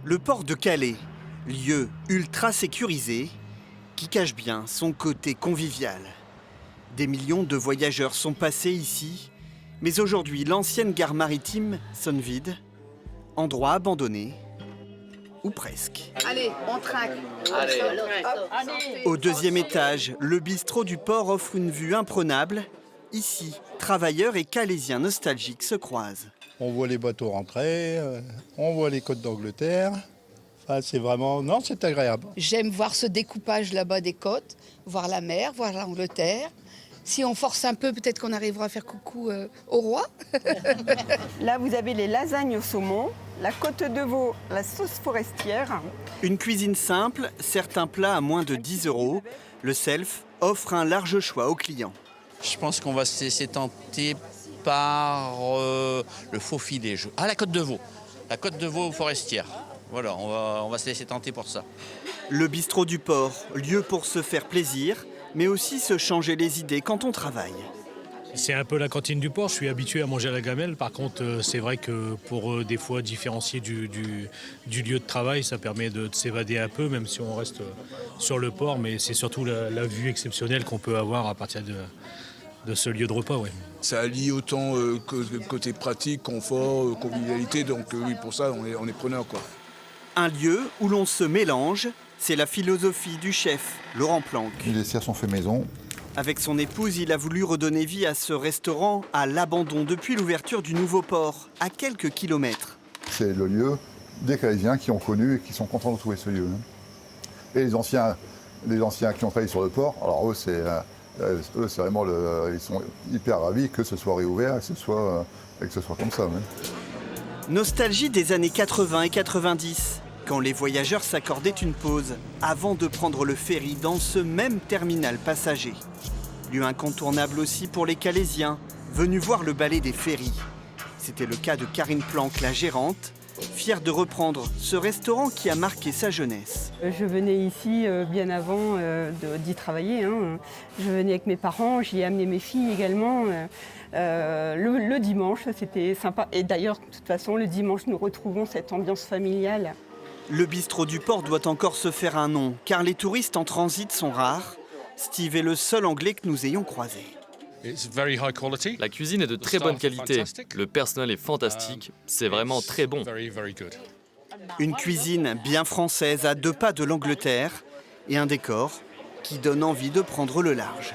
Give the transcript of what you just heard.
Le port de Calais, lieu ultra sécurisé, qui cache bien son côté convivial. Des millions de voyageurs sont passés ici, mais aujourd'hui l'ancienne gare maritime sonne vide, endroit abandonné, ou presque. Allez, on traque. Allez. Au deuxième étage, le bistrot du port offre une vue imprenable. Ici, travailleurs et Calaisiens nostalgiques se croisent. On voit les bateaux rentrer, on voit les côtes d'Angleterre. Enfin, c'est vraiment... Non, c'est agréable. J'aime voir ce découpage là-bas des côtes, voir la mer, voir l'Angleterre. Si on force un peu, peut-être qu'on arrivera à faire coucou au roi. Là, vous avez les lasagnes au saumon, la côte de veau, la sauce forestière. Une cuisine simple, certains plats à moins de 10 €. Le Self offre un large choix aux clients. Je pense qu'on va se laisser tenter par le faux filet. La côte de veau. La côte de veau forestière. Voilà, on va se laisser tenter pour ça. Le bistrot du port, lieu pour se faire plaisir, mais aussi se changer les idées quand on travaille. C'est un peu la cantine du port, je suis habitué à manger à la gamelle. Par contre, c'est vrai que pour des fois différencier du lieu de travail, ça permet de s'évader un peu, même si on reste sur le port. Mais c'est surtout la vue exceptionnelle qu'on peut avoir à partir de ce lieu de repas. Ouais. Ça allie autant côté pratique, confort, convivialité. Donc oui, pour ça, on est preneur, quoi. Un lieu où l'on se mélange, c'est la philosophie du chef, Laurent Planck. Les desserts sont faits maison. Avec son épouse, il a voulu redonner vie à ce restaurant à l'abandon depuis l'ouverture du nouveau port, à quelques kilomètres. C'est le lieu des Calaisiens qui ont connu et qui sont contents de trouver ce lieu. Et les anciens qui ont travaillé sur le port, alors eux, c'est vraiment ils sont hyper ravis que ce soit réouvert et que ce soit comme ça. Nostalgie des années 80 et 90, quand les voyageurs s'accordaient une pause avant de prendre le ferry dans ce même terminal passager. Lieu incontournable aussi pour les Calaisiens, venus voir le ballet des ferries. C'était le cas de Karine Planck, la gérante, fière de reprendre ce restaurant qui a marqué sa jeunesse. Je venais ici bien avant d'y travailler. Je venais avec mes parents, j'y ai amené mes filles également. Le dimanche, c'était sympa. Et d'ailleurs, de toute façon, le dimanche, nous retrouvons cette ambiance familiale. Le bistrot du port doit encore se faire un nom, car les touristes en transit sont rares. Steve est le seul Anglais que nous ayons croisé. La cuisine est de très bonne qualité, le personnel est fantastique, c'est vraiment très bon. Une cuisine bien française à 2 pas de l'Angleterre et un décor qui donne envie de prendre le large.